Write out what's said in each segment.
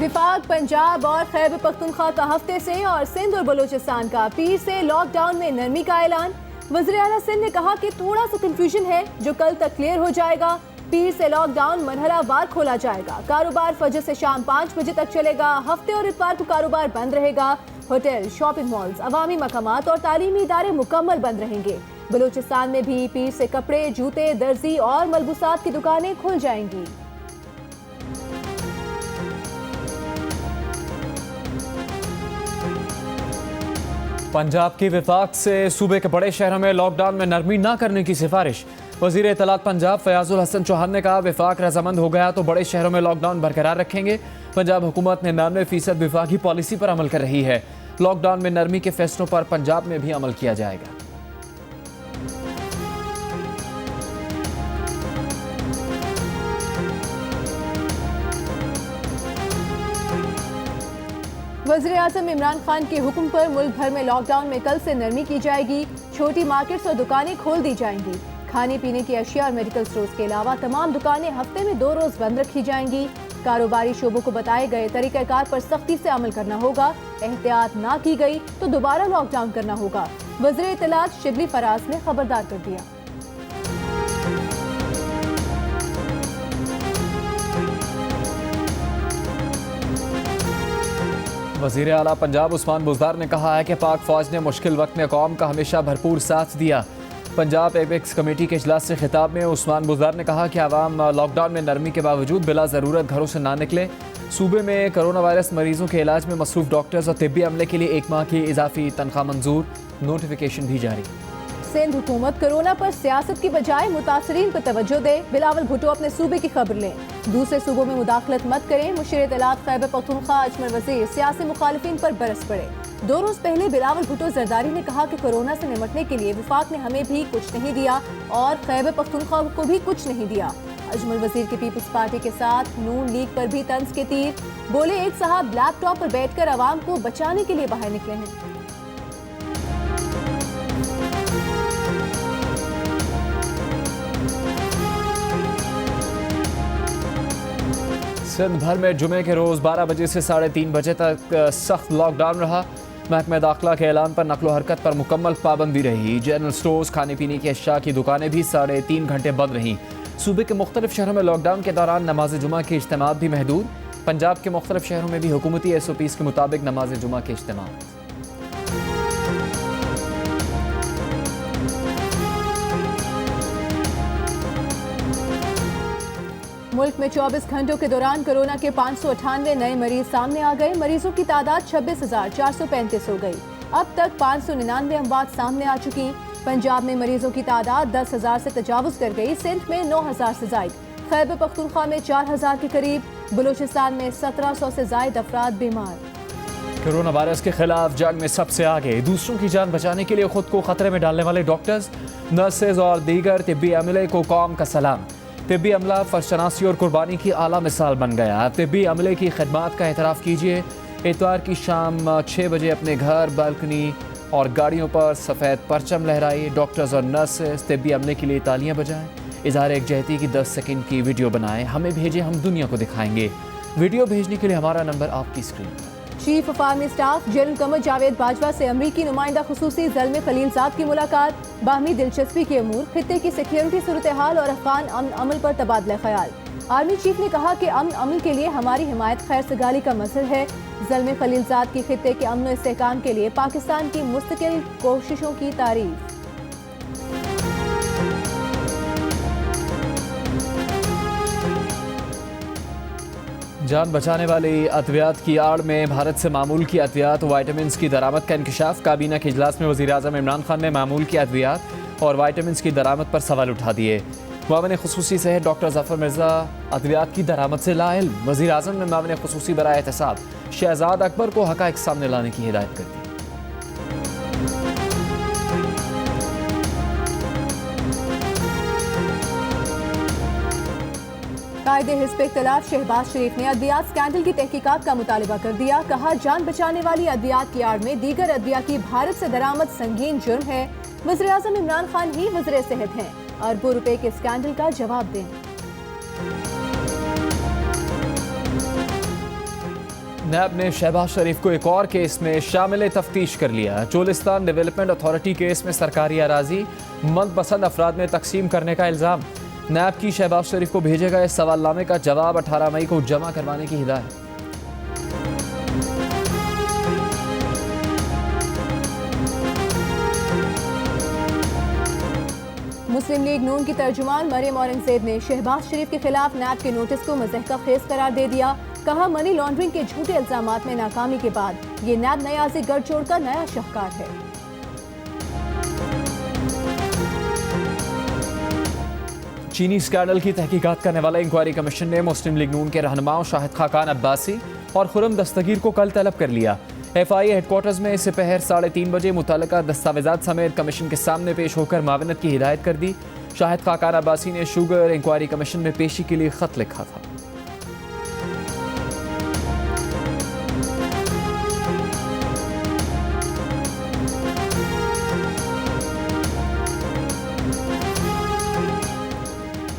विफाक पंजाब और खैबर पख्तूनख्वा का हफ्ते से और सिंध और बलूचिस्तान का पीर से लॉकडाउन में नरमी का ऐलान। वज़ीर आला सिंध ने कहा कि थोड़ा सा कंफ्यूजन है जो कल तक क्लियर हो जाएगा। पीर से लॉकडाउन मरहलावार खोला जाएगा। कारोबार फजर से शाम 5 बजे तक चलेगा। हफ्ते और इतवार को कारोबार बंद रहेगा। होटल, शॉपिंग मॉल्स, अवामी मकामात और तालीमी इदारे मुकम्मल बंद रहेंगे। बलूचिस्तान में भी पीर से कपड़े, जूते, दर्जी और मलबूसात की दुकानें खुल जाएंगी। पंजाब की विफाक से सूबे के बड़े शहरों में लॉकडाउन में नरमी न करने की सिफारिश। वजीर इत्तलात पंजाब फयाजुल हसन चौहान ने कहा, विफाक रजामंद हो गया तो बड़े शहरों में लॉकडाउन बरकरार रखेंगे। पंजाब हुकूमत 99% विफाकी पॉलिसी पर अमल कर रही है। लॉकडाउन में नरमी के फैसलों पर पंजाब में भी अमल किया जाएगा। वज़ीर आज़म इमरान खान के हुक्म पर मुल्क भर में लॉकडाउन में कल से नरमी की जाएगी। छोटी मार्केट्स और दुकानें खोल दी जाएंगी। खाने पीने की अशिया और मेडिकल स्टोर्स के अलावा तमाम दुकानें हफ्ते में 2 रोज बंद रखी जाएंगी। कारोबारी शोबों को बताए गए तरीक़ाकार पर सख्ती से अमल करना होगा। एहतियात ना की गई तो दोबारा लॉकडाउन करना होगा। वज़ीर इत्तलात शिबली फराज ने खबरदार कर दिया। वज़ीर आला पंजाब उस्मान बुज़दार ने कहा है कि पाक फौज ने मुश्किल वक्त में कौम का हमेशा भरपूर साथ दिया। पंजाब एपेक्स कमेटी के इजलास से खिताब में उस्मान बुज़दार ने कहा कि आवाम लॉकडाउन में नरमी के बावजूद बिला ज़रूरत घरों से ना निकले। सूबे में कोरोना वायरस मरीजों के इलाज में मसरूफ़ डॉक्टर्स और तिब्बी अमले के लिए 1 माह की इजाफी तनख्वाह मंजूर। नोटिफिकेशन भी जारी। सिंध हुकूमत कोरोना पर सियासत की बजाय मुतासरीन पर तवज्जो दे। बिलावल भुट्टो अपने सूबे की खबर लें। दूसरे सूबों में मुदाखलत मत करें। मुशीर इत्तलात खैबर पख्तूनख्वा अजमल वज़ीर सियासी मुखालिफिन पर बरस पड़े। 2 रोज पहले बिलावल भुट्टो जरदारी ने कहा कि कोरोना से निपटने के लिए विफाक ने हमें भी कुछ नहीं दिया और खैबर पख्तूनख्वा को भी कुछ नहीं दिया। अजमल वज़ीर की पीपल्स पार्टी के साथ नून लीग पर भी तंज के तीर। बोले, एक साहब लैपटॉप पर बैठकर आवाम को बचाने के लिए बाहर निकले हैं। सिंध भर में जुमे के रोज़ 12 बजे से 3:30 बजे तक सख्त लॉकडाउन रहा। महकमा दाखिला के ऐलान पर नकलो हरकत पर मुकम्मल पाबंदी रही। जनरल स्टोर्स, खाने पीने की अशिया की दुकानें भी 3.5 घंटे बंद रहीं। सूबे के मुख्तलिफ शहरों में लॉकडाउन के दौरान नमाज जुमा के इज्तिमात भी महदूद। पंजाब के मुख्तलिफ शहरों में भी हुकूमती SOPs के मुताबिक नमाज जुमा के इज्तिमात। मुल्क में 24 घंटों के दौरान कोरोना के 598 नए मरीज सामने आ गए। मरीजों की तादाद 26,435 हो गई। अब तक 599 अमवात सामने आ चुकी। पंजाब में मरीजों की तादाद 10,000 से तजावुज कर गई। सिंध में 9,000 से जायद, खैबर पख्तूनख्वा में 4,000 के करीब, बलूचिस्तान में 1700 से जायद अफराद बीमार। कोरोना वायरस के खिलाफ जंग में सबसे आगे। दूसरों की जान बचाने के लिए खुद को खतरे में डालने वाले डॉक्टर्स, नर्सेज और दीगर तिब्बी अमले को कौम का सलाम। तिब्बी अमला फर्शनासी और कुर्बानी की आला मिसाल बन गया। तिब्बी अमले की खिदमात का एतराफ़ कीजिए। इतवार की शाम 6 बजे अपने घर, बालकनी और गाड़ियों पर सफ़ेद परचम लहराइए। डॉक्टर्स और नर्सेस तिब्बी अमले के लिए तालियां बजाएं। इज़हार एकजहती की 10 सेकंड की वीडियो बनाएं, हमें भेजें, हम दुनिया को दिखाएंगे। वीडियो भेजने के लिए हमारा नंबर आपकी स्क्रीन पर। Chief of army staff general Qamar Javed Bajwa से अमरीकी नुमाइंदा खुसूसी ज़ल्मे खलीलजाद की मुलाकात। बाहमी दिलचस्पी के अमूर, खित्ते की सिक्योरिटी सूरत हाल और अफगान अमन अमल पर तबादला ख्याल। आर्मी चीफ ने कहा कि अमन अमल के लिए हमारी हिमायत खैर सगाली का मसल है। ज़ल्मे खलीलजाद की खित्ते के अमन और इस्तेहकाम के लिए पाकिस्तान की मुस्तकिल कोशिशों की तारीफ। जान बचाने वाली अद्वियात की आड़ में भारत से मामूल की अद्वियात और वाइटामिन की दरामद का इंकशाफ। काबीना के इजलास में वज़ीर आज़म इमरान खान ने मामूल की अद्वियात और वाइटामिन की दरामद पर सवाल उठा दिए। मामले खुसूसी सेहत डॉक्टर जफ़र मिर्ज़ा अद्वियात की दरामद से लाइल्म। वज़ीर आज़म ने मामले खुसूसी बराए एहतसाब शहजाद अकबर को हक़ाइक़ सामने लाने की हिदायत कर दी। कायदे हिज़्ब इख्तिलाफ शहबाज शरीफ ने अद्वियात स्कैंडल की तहकीकात का मुतालबा कर दिया। कहा, जान बचाने वाली अद्वियात की आड़ में दीगर अद्विया की भारत से दरामद संगीन जुर्म है। वज़ीर आज़म इमरान खान ही वज़ीर सेहत हैं। अरबों रुपए के स्कैंडल का जवाब दें। नैब ने शहबाज शरीफ को एक और केस में शामिल तफ्तीश कर लिया। चोलिस्तान डेवलपमेंट अथॉरिटी केस में सरकारी अराजी मनपसंद अफराद में तकसीम करने का इल्ज़ाम। नैब की शहबाज शरीफ को भेजे गए सवालनामे का जवाब 18 मई को जमा करवाने की हिदायत। मुस्लिम लीग नून की तर्जुमान मरियम औरंगजेब ने शहबाज शरीफ के खिलाफ नैब के नोटिस को मज़हका खेज करार दे दिया। कहा, मनी लॉन्ड्रिंग के झूठे इल्जामात में नाकामी के बाद ये नैब नयाज़ी गठजोड़ का नया शाहकार है। चीनी स्कैंडल की तहकीकात करने वाला इंक्वायरी कमीशन ने मुस्लिम लीग नून के रहनुमाओं शाहिद खाकान अब्बासी और खुर्रम दस्तगीर को कल तलब कर लिया। FIA हेडक्वार्टर्स में दोपहर 3:30 बजे मुतालिका दस्तावेजात समेत कमीशन के सामने पेश होकर माविनत की हिदायत कर दी। शाहिद खाकान अब्बासी ने शुगर इंक्वायरी कमीशन में पेशी के लिए खत लिखा था।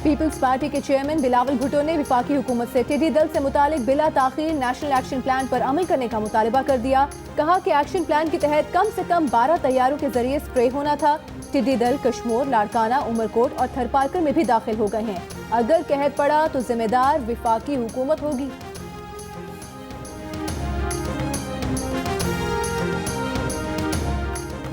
पीपल्स पार्टी के चेयरमैन बिलावल भुट्टो ने विफाकी हुकूमत से टिड्डी दल से मुतालिक बिला ताखीर नेशनल एक्शन प्लान पर अमल करने का मुतालबा कर दिया। कहा कि एक्शन प्लान के तहत कम से कम 12 तैयारों के जरिए स्प्रे होना था। टिड्डी दल कश्मोर, लाड़काना, उमरकोट और थरपारकर में भी दाखिल हो गए हैं। अगर कहर पड़ा तो जिम्मेदार विफाकी हुकूमत होगी।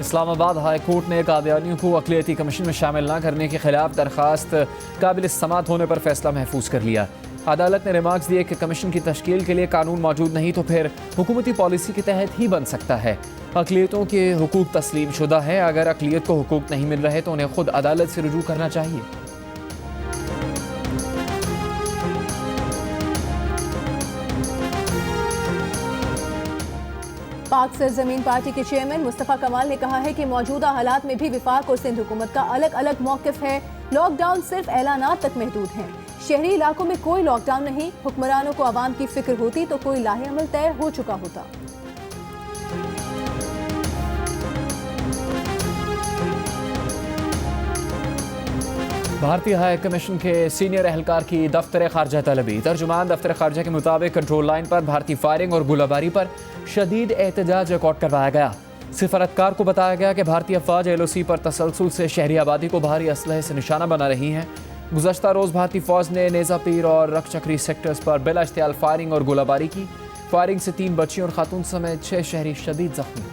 इस्लामाबाद हाई कोर्ट ने कादियानियों को अक़लियती कमीशन में शामिल न करने के खिलाफ दरख्वास्त काबिल समात होने पर फैसला महफूज कर लिया। अदालत ने रिमार्क्स दिए कि कमीशन की तश्कील के लिए कानून मौजूद नहीं तो फिर हुकूमती पॉलिसी के तहत ही बन सकता है। अक़लियतों के हुकूक तस्लीम शुदा है। अगर अक़लियत को हुकूक नहीं मिल रहे तो उन्हें खुद अदालत से रुजू करना चाहिए। पाक सरजमीन पार्टी के चेयरमैन मुस्तफ़ा कमाल ने कहा है कि मौजूदा हालात में भी विफाक और सिंध हुकूमत का अलग अलग मौक़िफ़ है। लॉकडाउन सिर्फ ऐलानात तक महदूद हैं। शहरी इलाकों में कोई लॉकडाउन नहीं। हुक्मरानों को आवाम की फिक्र होती तो कोई लाहे अमल तय हो चुका होता। भारतीय हाई कमीशन के सीनियर एहलकार की दफ्तर खारजा तलबी। तर्जुमान दफ्तर खारजा के मुताबिक कंट्रोल लाइन पर भारतीय फायरिंग और गोलाबारी पर शदीद एहतजाज रिकॉर्ड करवाया गया। सिफारतकार को बताया गया कि भारतीय अफवाज LOC पर तसलसल से शहरी आबादी को भारी असलहे से निशाना बना रही हैं। गुज़श्ता रोज़ भारतीय फौज ने नेज़ा पीर और रकचक्री सेक्टर्स पर बिला इख्तियार फायरिंग और गोलाबारी की। फायरिंग से 3 बच्चियों और खातून समेत 6 शहरी शदीद जख्मी।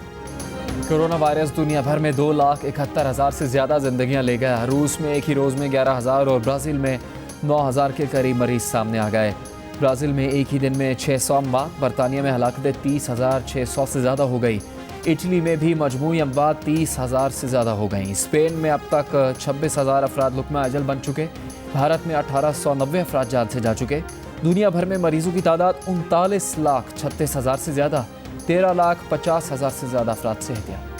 कोरोना वायरस दुनिया भर में 2,71,000 से ज़्यादा जिंदगियां ले गया। रूस में एक ही रोज़ में 11,000 और ब्राज़ील में 9,000 के करीब मरीज सामने आ गए। ब्राज़ील में एक ही दिन में 600 अमवात। बरतानिया में हलाकतें 30,600 से ज़्यादा हो गई। इटली में भी मजमूई अमवात 30,000 से ज़्यादा हो गई। स्पेन में अब तक 26,000 अफराद लुक़मा अजल बन चुके। भारत में 1890 अफराद जान से जा चुके। दुनिया भर में मरीजों की तादाद 39,36,000 से ज़्यादा। 13,50,000 से ज़्यादा अफराद सेहत याब।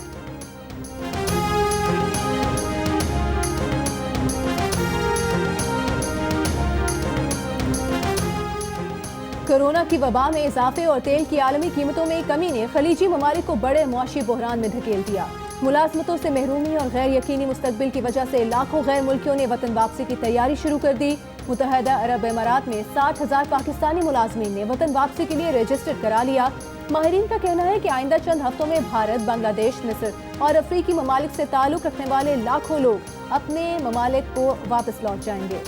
कोरोना की वबा में इजाफे और तेल की आलमी कीमतों में कमी ने खलीजी ममालिक को बड़े मुआशी बहरान में धकेल दिया। मुलाजमतों से महरूमी और गैर यकीनी मुस्तकबिल की वजह से लाखों गैर मुल्कियों ने वतन वापसी की तैयारी शुरू कर दी। मुत्तहदा अरब अमारात में 60,000 पाकिस्तानी मुलाजमीन ने वतन वापसी के लिए रजिस्टर करा लिया। माहिरीन का कहना है कि आइंदा चंद हफ्तों में भारत, बांग्लादेश, मिस्र और अफ्रीकी ममालिक से ताल्लुक रखने वाले लाखों लोग अपने ममालिक को वापस लौट जाएंगे।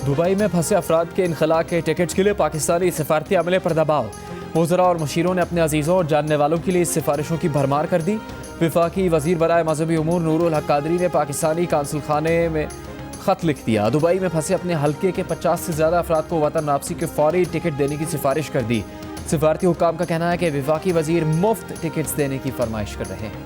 दुबई में फंसे अफराद के इनखला के टिकट्स के लिए पाकिस्तानी सिफारती अमले पर दबाव। वज़रा और मुशीरों ने अपने अजीज़ों और जानने वालों के लिए इस सिफारिशों की भरमार कर दी। विफाकी वज़ीर बराए मज़हबी उमूर नूरुल हक कादरी ने पाकिस्तानी कांसुल खाने में ख़त लिख दिया। दुबई में फंसे अपने हल्के के 50 से ज़्यादा अफराद को वतन वापसी के फौरी टिकट देने की सिफारिश कर दी। सिफारती हुक्काम का कहना है कि विफाकी वज़ीर मुफ्त टिकट्स देने की फरमाइश कर रहे हैं।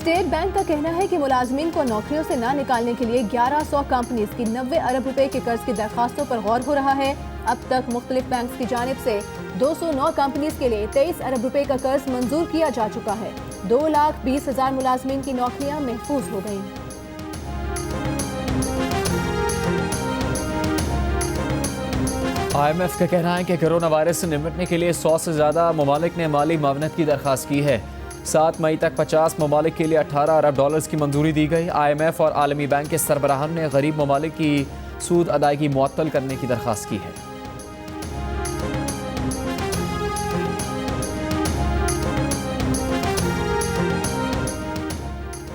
स्टेट बैंक का कहना है कि मुलाजमीन को नौकरियों से न निकालने के लिए 1100 कंपनीज की 90 अरब रुपए के कर्ज की दरखास्तों पर गौर हो रहा है। अब तक मुख्तलिफ बैंक की जानिब से 209 कंपनीज के लिए 23 अरब रुपए का कर्ज मंजूर किया जा चुका है। 2,20,000 मुलाजमीन की नौकरियां महफूज हो गई। IMF का कहना है कि कोरोना वायरस से निपटने के लिए 100 से ज़्यादा ममालिक ने माली मावनत की दरख्वास्त की है। 7 मई तक 50 ममालिक के लिए 18 अरब डॉलर्स की मंजूरी दी गई। IMF और आलमी बैंक के सरबराहान ने गरीब ममालिक की सूद अदायगी मुअत्तल करने की दरख्वास्त की है।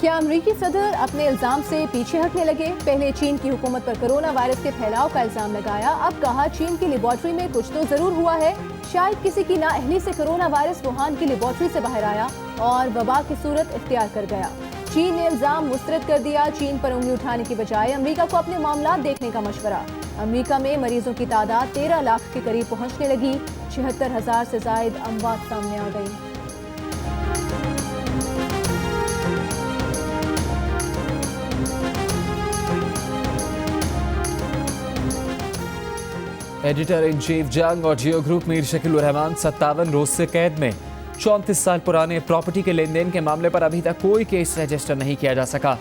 क्या अमरीकी सदर अपने इल्जाम से पीछे हटने लगे? पहले चीन की हुकूमत पर कोरोना वायरस के फैलाव का इल्जाम लगाया, अब कहा चीन की लेबॉर्ट्री में कुछ तो जरूर हुआ है। शायद किसी की नाअहली से कोरोना वायरस वुहान की लेबॉर्ट्री से बाहर आया और वबा की सूरत इख्तियार कर गया। चीन ने इल्जाम मुस्तरद कर दिया। चीन पर उंगली उठाने की बजाय अमरीका को अपने मामलात देखने का मशवरा। अमरीका में मरीजों की तादाद 13 लाख के करीब पहुँचने लगी। 76,000 से जायद अमवात सामने आ गई। एडिटर इन चीफ जंग और जियो ग्रुप मीर शकील उर रहमान 57 रोज से कैद में। 34 साल पुराने प्रॉपर्टी के लेन देन के मामले पर अभी तक कोई केस रजिस्टर नहीं किया जा सका।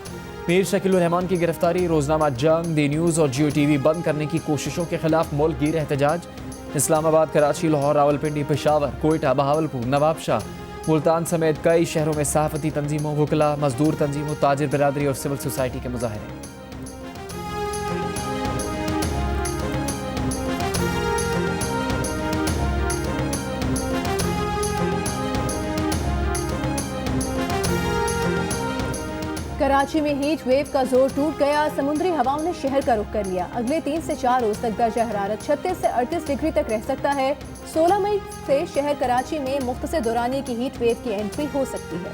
मीर शकील उर रहमान की गिरफ्तारी रोजनामा जंग, दी न्यूज़ और जियो टीवी बंद करने की कोशिशों के खिलाफ मुल्क गिर एहतजाज। इस्लामाबाद, कराची, लाहौर, रावलपिंडी, पेशावर, कोयटा, बहावलपुर, नवाबशाह, मुल्तान समेत कई शहरों में सहाफती तंजीमों, वकला, मजदूर तंजीमों, ताजिर बिरादरी और सिविल सोसाइटी के मुजाहरे। कराची में हीट वेव का जोर टूट गया। समुद्री हवाओं ने शहर का रुख कर लिया। अगले 3 से 4 रोज तक दर्जा हरारत 36 से 38 डिग्री तक रह सकता है। 16 मई से शहर कराची में मुख्तसर दौरानिए की हीट वेव की एंट्री हो सकती है।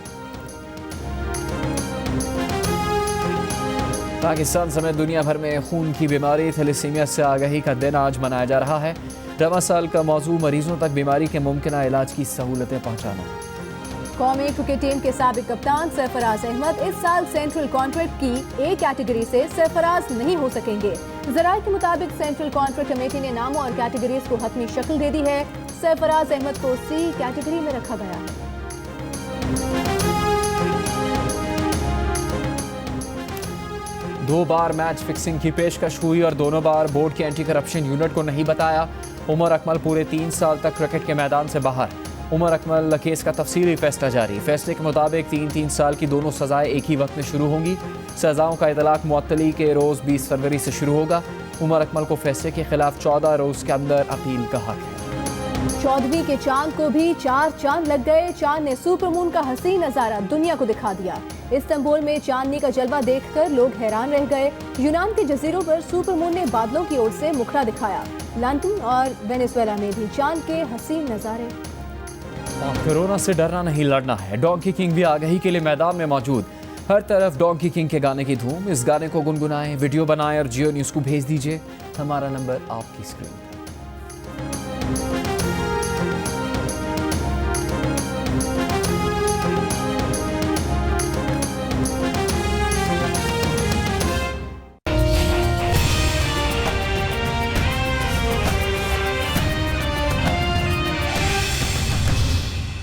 पाकिस्तान समेत दुनिया भर में खून की बीमारी थैलेसीमिया से आगाही का दिन आज मनाया जा रहा है। रवा साल का मौजू मरीजों तक बीमारी के मुमकिन इलाज की सहूलतें पहुँचाना। कौमी क्रिकेट टीम के साबिक कप्तान सरफराज अहमद इस साल सेंट्रल कॉन्ट्रैक्ट की ए कैटेगरी से सरफराज नहीं हो सकेंगे। ज़राए के मुताबिक सेंट्रल कॉन्ट्रैक्ट कमेटी ने नामों और कैटेगरीज को हतमी शक्ल दे दी है। सरफराज अहमद को सी कैटेगरी में रखा गया है। 2 बार मैच फिक्सिंग की पेशकश हुई और दोनों बार बोर्ड के एंटी करप्शन यूनिट को नहीं बताया। उमर अकमल पूरे 3 साल तक क्रिकेट के मैदान से बाहर। उमर अकमल केस का तफसीली फैसला जारी। फैसले के मुताबिक 3-3 साल की दोनों सजाएं एक ही वक्त में शुरू होंगी। सजाओं का इतलाक मुअत्तली के रोज़ 20 फरवरी से शुरू होगा। उमर अकमल को फैसले के खिलाफ 14 रोज़ के अंदर अपील का हक है। 14वीं के चांद को भी 4 चांद लग गए। चांद ने सुपर मून का हसीन नज़ारा दुनिया को दिखा दिया। इस्तांबुल में चांदनी का जलवा देखकर लोग हैरान रह गए। यूनान के जजीरों पर सुपर मून ने बादलों की ओर से मुखड़ा दिखाया। लंदन और वेनेजुएला में भी चांद के हसीन नज़ारे। और कोरोना से डरना नहीं, लड़ना है। डोंकी किंग भी आगाही के लिए मैदान में मौजूद। हर तरफ डोंकी किंग के गाने की धूम। इस गाने को गुनगुनाएं, वीडियो बनाएं और जियो न्यूज़ को भेज दीजिए। हमारा नंबर आपकी स्क्रीन पर।